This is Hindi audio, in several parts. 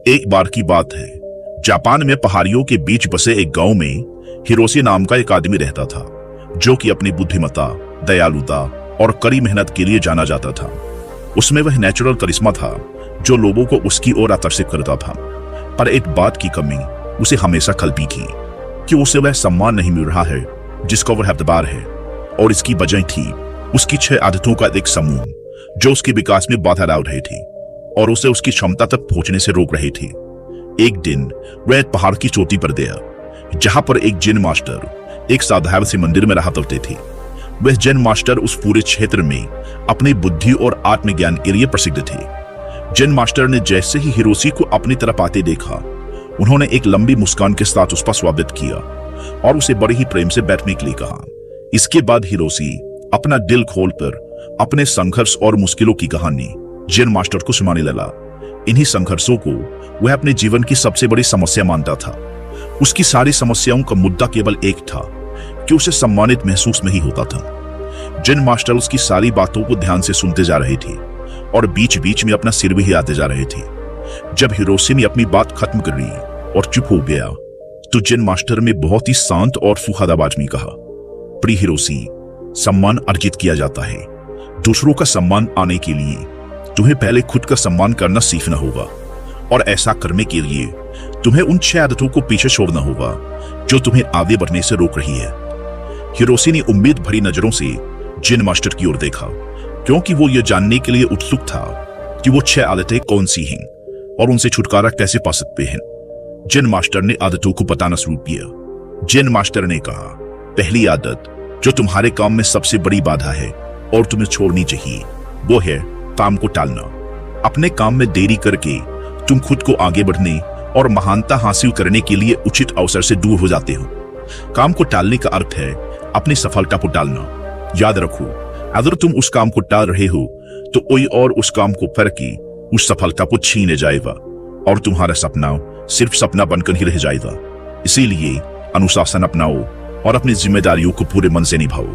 एक बार की बात है, जापान में पहाड़ियों के बीच बसे एक गांव में हिरोशी नाम का एक आदमी रहता था, जो कि अपनी बुद्धिमत्ता, दयालुता और कड़ी मेहनत के लिए जाना जाता था। उसमें वह नेचुरल करिश्मा था जो लोगों को उसकी ओर आकर्षित करता था। पर एक बात की कमी उसे हमेशा खलती थी कि उसे वह सम्मान नहीं मिल रहा है जिसका वह हकदार है, और इसकी वजह थी उसकी 6 आदतों का एक समूह जो उसके विकास में बाधा डाल रहे थे और उसे उसकी क्षमता तक पहुंचने से रोक रहे थे। एक दिन वह एक पहाड़ की चोटी पर गया, जहां पर एक जिन मास्टर एक साधारण से मंदिर में रहा करते थे। वह जिन मास्टर उस पूरे क्षेत्र में अपनी बुद्धि और आत्मज्ञान के लिए प्रसिद्ध थे। जिन मास्टर ने जैसे ही हिरोशी को अपनी तरफ आते देखा, उन्होंने एक लंबी मुस्कान के साथ उस पर स्वागत किया और उसे बड़े ही प्रेम से बैठने के लिए कहा। इसके बाद हिरोशी अपना दिल खोलकर अपने संघर्ष और मुश्किलों की कहानी जिन मास्टर को सुनाने लगा। इन्हीं संघर्षों को वह अपने जीवन की सबसे बड़ी समस्या मानता था। उसकी सारी समस्याओं का मुद्दा केवल एक था कि उसे सम्मानित महसूस नहीं होता था। जिन मास्टर उसकी सारी बातों को ध्यान से सुनते जा रहे थे और बीच बीच में अपना सिर भी हिलाते जा रहे थे। जब हिरोशी ने अपनी बात खत्म कर ली और चुप हो गया, तो जिन मास्टर ने बहुत ही शांत और सुखद आवाज में कहा, प्रिय हिरोशी, सम्मान अर्जित किया जाता है। दूसरों का सम्मान आने के लिए तुम्हें पहले खुद का सम्मान करना सीखना होगा, और ऐसा करने के लिए तुम्हें उन 6 आदतों को पीछे छोड़ना होगा जो तुम्हें आगे बढ़ने से रोक रही है। हिरोशी ने उम्मीद भरी नजरों से जिन मास्टर की ओर देखा, क्योंकि वो ये जानने के लिए उत्सुक था कि वो 6 आदतें कौन सी हैं और उनसे छुटकारा कैसे पा सकते हैं। जिन मास्टर ने आदतों को बताना शुरू किया। जिन मास्टर ने कहा, पहली आदत जो तुम्हारे काम में सबसे बड़ी बाधा है और तुम्हें छोड़नी चाहिए, वो है काम को टालना। अपने काम में देरी करके तुम खुद को आगे बढ़ने और महानता हासिल करने के लिए उचित अवसर से दूर हो जाते हो। काम को टालने का अर्थ है अपनी सफलता को टालना। याद रखो, अगर तुम उस काम को टाल रहे हो तो कोई और उस काम को करके उस सफलता को छीने जाएगा और तुम्हारा सपना सिर्फ सपना बनकर ही रह जाएगा। इसीलिए अनुशासन अपनाओ और अपनी जिम्मेदारियों को पूरे मन से निभाओ।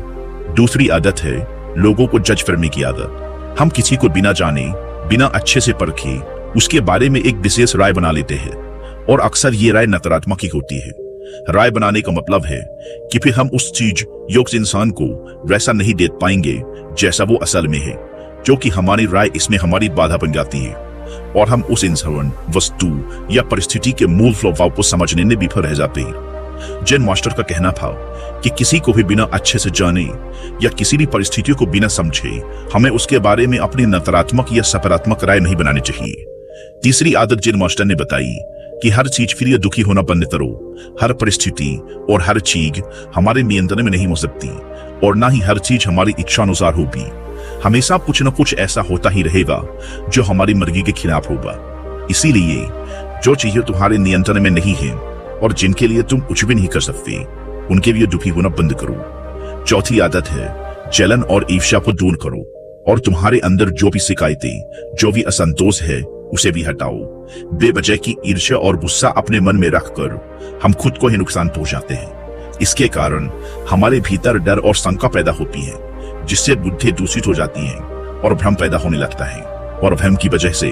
दूसरी आदत है लोगों को जज करने की आदत। हम किसी को बिना जाने, बिना अच्छे से परखे उसके बारे में एक विशेष राय बना लेते हैं, और अक्सर ये राय नकारात्मक ही होती है। राय बनाने का मतलब है कि फिर हम उस चीज या उस इंसान को वैसा नहीं दे पाएंगे जैसा वो असल में है, जो कि हमारी राय इसमें हमारी बाधा बन जाती है और हम उस इंसान, वस्तु या परिस्थिति के मूल स्वभाव को समझने में विफल रह जाते हैं। जिन मास्टर का कहना था कि किसी को भी बिना अच्छे से जाने या किसी भी परिस्थिति को बिना समझे हमें उसके बारे में अपनी नकारात्मक या सकारात्मक राय नहीं बनानी चाहिए। तीसरी आदत जिन मास्टर ने बताई कि हर चीज के लिए दुखी होना बंद करो। हर परिस्थिति और हर चीज हमारे नियंत्रण में नहीं हो सकती, और ना ही हर चीज हमारी इच्छा अनुसार होगी। हमेशा कुछ न कुछ ऐसा होता ही रहेगा जो हमारी मर्जी के खिलाफ होगा। इसीलिए जो चीजें तुम्हारे नियंत्रण में नहीं है और जिनके लिए तुम कुछ भी नहीं कर सकते, उनके लिए दुखी होना बंद करो। चौथी आदत है जलन और ईर्ष्या को दूर करो, और तुम्हारे अंदर जो भी शिकायतें, जो भी असंतोष है, उसे भी हटाओ। बेवजह की ईर्ष्या और गुस्सा अपने मन में रखकर हम खुद को ही नुकसान पहुंचाते हैं। इसके कारण हमारे भीतर डर और शंका पैदा होती है, जिससे बुद्धि दूषित हो जाती है और भ्रम पैदा होने लगता है, और भ्रम की वजह से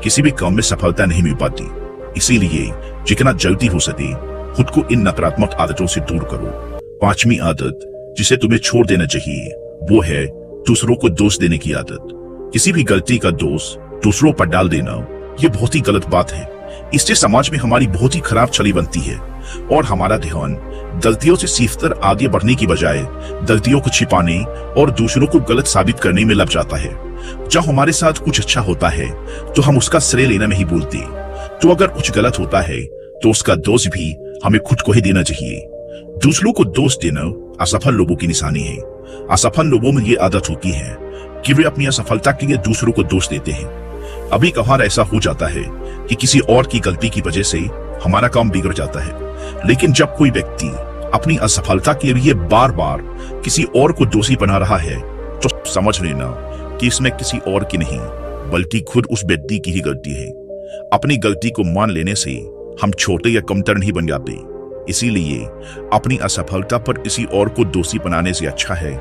किसी भी काम में सफलता नहीं मिल पाती। इसीलिए जितना जल्दी हो सके खुद को इन नकारात्मक आदतों से दूर करो। 5वीं आदत जिसे तुम्हें छोड़ देना चाहिए, वो है दूसरों को दोष देने की आदत। किसी भी गलती का दोष दूसरों पर डाल देना, ये बहुत ही गलत बात है। इससे समाज में हमारी बहुत ही खराब छवि बनती है और हमारा ध्यान गलतियों से सीखकर आगे बढ़ने की बजाय गलतियों को छिपाने और दूसरों को गलत साबित करने में लग जाता है। जब हमारे साथ कुछ अच्छा होता है तो हम उसका श्रेय लेना नहीं भूलते, तो अगर कुछ गलत होता है तो उसका दोष भी हमें खुद को ही देना चाहिए। दूसरों को दोष देना असफल लोगों की निशानी है। असफल लोगों में ये आदत होती है कि वे अपनी असफलता के लिए दूसरों को दोष देते हैं। अभी कभार ऐसा हो जाता है कि किसी और की गलती की वजह से हमारा काम बिगड़ जाता है, लेकिन जब कोई व्यक्ति अपनी असफलता के लिए बार बार किसी और को दोषी बना रहा है, तो समझ लेना कि इसमें किसी और की नहीं, बल्कि खुद उस व्यक्ति की ही गलती है। अपनी गलती को मान लेने से हम छोटे या कमतर नहीं बन जाते। इसीलिए अपनी असफलता पर किसी और को दोषी बनाने से अच्छा है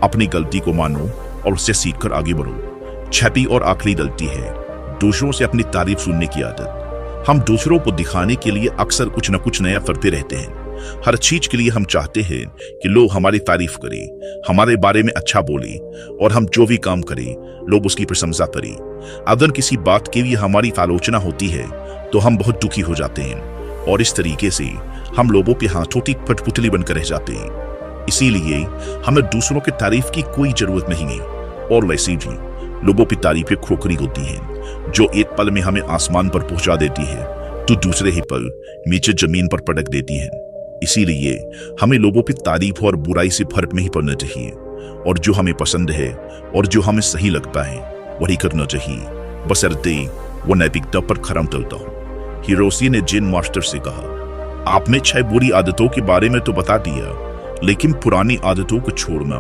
अपनी गलती को मानो और उससे सीखकर आगे बढ़ो। 6वीं और आखिरी गलती है दूसरों से अपनी तारीफ सुनने की आदत। हम दूसरों को दिखाने के लिए अक्सर कुछ न कुछ नया करते रहते हैं। हर चीज के लिए हम चाहते हैं कि लोग हमारी तारीफ करें, हमारे बारे में अच्छा बोले, और हम जो भी काम करें लोग उसकी प्रशंसा करें। अगर किसी बात के लिए हमारी आलोचना होती है तो हम बहुत दुखी हो जाते हैं, और इस तरीके से हम लोगों के हाथों की कठपुतली बनकर रह जाते हैं। इसीलिए हमें दूसरों की तारीफ की कोई जरूरत नहीं है। और वैसे भी लोगों की तारीफें खोखली होती हैं, जो एक पल में हमें आसमान पर पहुंचा देती है तो दूसरे ही पल नीचे जमीन पर पटक देती है। इसीलिए हमें लोगों की तारीफ और बुराई से फर्क नहीं पड़ना चाहिए, और जो हमें पसंद है और जो हमें सही लगता है वही करना चाहिए, बशर्ते वो नैतिकता पर खरा उतरता हो। हिरोशी ने जेन मास्टर से कहा, आपने 6 बुरी आदतों के बारे में तो बता दिया, लेकिन पुरानी आदतों को छोड़ना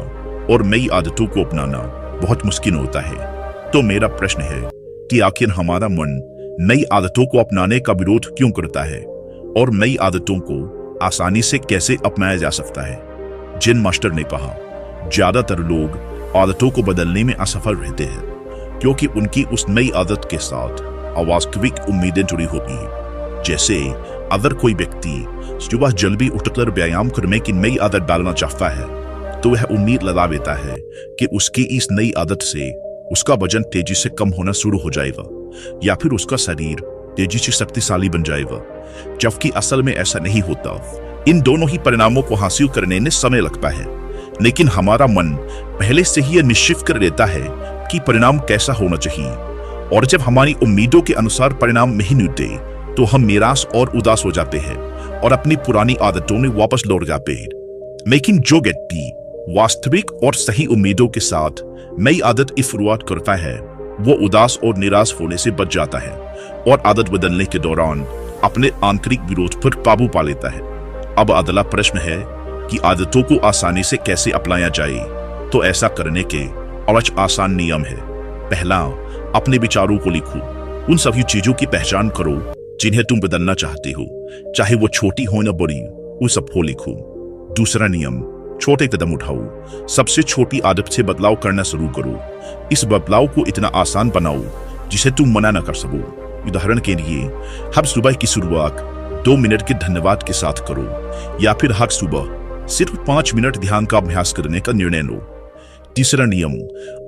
और नई आदतों को अपनाना बहुत मुश्किल होता है। तो मेरा प्रश्न है कि आखिर हमारा मन नई आदतों को अपनाने का विरोध क्यों करता है, और नई आदतों को आसानी से कैसे अपनाया जा सकता है। जेन मास्टर ने कहा, ज्यादातर लोग आदतों को बदलने में असफल रहते हैं क्योंकि उनकी उस नई आदत के साथ अवास्तविक उम्मीदें जुड़ी होती हैं। जैसे अगर कोई व्यक्ति सुबह जल्दी उठकर व्यायाम करने की नई आदत डालना चाहता है तो वह उम्मीद लगा लेता है कि उसकी इस नई आदत से उसका वजन तेजी से कम होना शुरू हो जाएगा, या फिर उसका शरीर तेजी से शक्तिशाली बन जाएगा, जबकि असल में ऐसा नहीं होता। इन दोनों ही परिणामों को हासिल करने में समय लगता है, लेकिन हमारा मन पहले से ही यह निश्चित कर लेता है कि परिणाम कैसा होना चाहिए, और जब हमारी उम्मीदों के अनुसार परिणाम नहीं मिलते तो हम निराश और उदास हो जाते हैं और अपनी पुरानी आदतों में वापस लौट जाते हैं। लेकिन जो व्यक्ति वास्तविक और सही उम्मीदों के साथ नई आदत की शुरुआत करता है वो उदास और निराश होने से बच जाता है और आदत बदलने के दौरान अपने आंतरिक विरोध पर काबू पा लेता है। अब अगला प्रश्न है कि आदतों को आसानी से कैसे अपनाया जाए। तो ऐसा करने के 8 आसान नियम है। पहला, अपने विचारों को लिखो। उन सभी चीजों की पहचान करो जिन्हें तुम बदलना चाहते हो, चाहे वो छोटी हो न बड़ी, उन सबको लिखो। दूसरा नियम, छोटे कदम उठाओ। सबसे छोटी आदत से बदलाव करना शुरू करो। इस बदलाव को इतना आसान बनाओ जिसे तुम मना न कर सको। उदाहरण के लिए, हर सुबह की शुरुआत 2 मिनट के धन्यवाद के साथ करो, या फिर हर सुबह सिर्फ 5 मिनट ध्यान का अभ्यास करने का निर्णय लो। तीसरा नियम,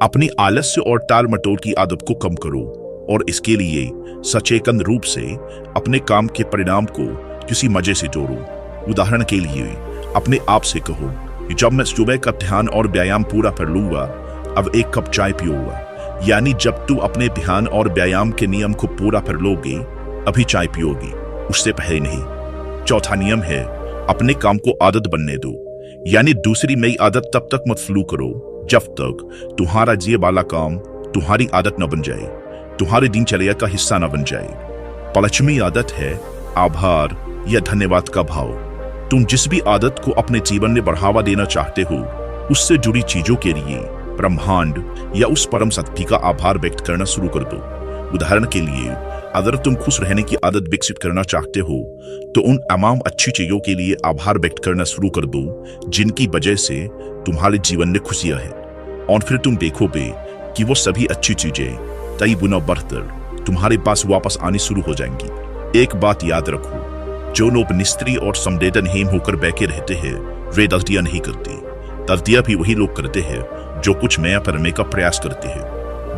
अपनी आलस्य और टाल मटोल की आदत को कम करो, और इसके लिए सचेतन रूप से अपने काम के परिणाम को किसी मजे से जोड़ो। उदाहरण के लिए, अपने आप से कहो, जब मैं सुबह का ध्यान और व्यायाम पूरा कर लूंगा अब 1 कप चाय पीऊंगा। यानी जब तू अपने ध्यान और व्यायाम के नियम को पूरा कर लोगे अभी चाय पियोगी, उससे पहले नहीं। चौथा नियम है, अपने काम को आदत बनने दो। यानी दूसरी नई आदत तब तक मत शुरू करो जब तक तुम्हारा ये वाला काम तुम्हारी आदत न बन जाए, तुम्हारी दिनचर्या का हिस्सा न बन जाए। 5वीं आदत है आभार या धन्यवाद का भाव। तुम जिस भी आदत को अपने जीवन में बढ़ावा देना चाहते हो उससे जुड़ी चीजों के लिए ब्रह्मांड या उस परम शक्ति का आभार व्यक्त करना शुरू कर दो। उदाहरण के लिए, अगर तुम खुश रहने की आदत विकसित करना चाहते हो तो उन तमाम अच्छी चीजों के लिए आभार व्यक्त करना शुरू कर दो जिनकी वजह से तुम्हारे जीवन में खुशियां हैं, और फिर तुम देखोगे कि वो सभी अच्छी चीजें कई गुना बढ़कर तुम्हारे पास वापस आनी शुरू हो जाएंगी। एक बात याद रखो, जो लोग निष्क्रिय और संवेदनहीन होकर बैठे रहते हैं वे गलतियां नहीं करते। गलतियां भी वही लोग करते हैं जो कुछ नया करने का प्रयास करते हैं।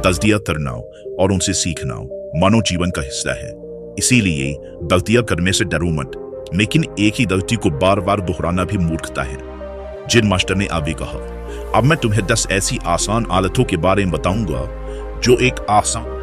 गलतियां करना और उनसे सीखना मानव जीवन का हिस्सा है। इसीलिए गलतियां करने से डरो मत, लेकिन एक ही गलती को बार बार दोहराना भी मूर्खता है। जेन मास्टर ने आगे कहा, अब मैं तुम्हें 10 ऐसी आसान आदतों के बारे में बताऊंगा जो एक आसान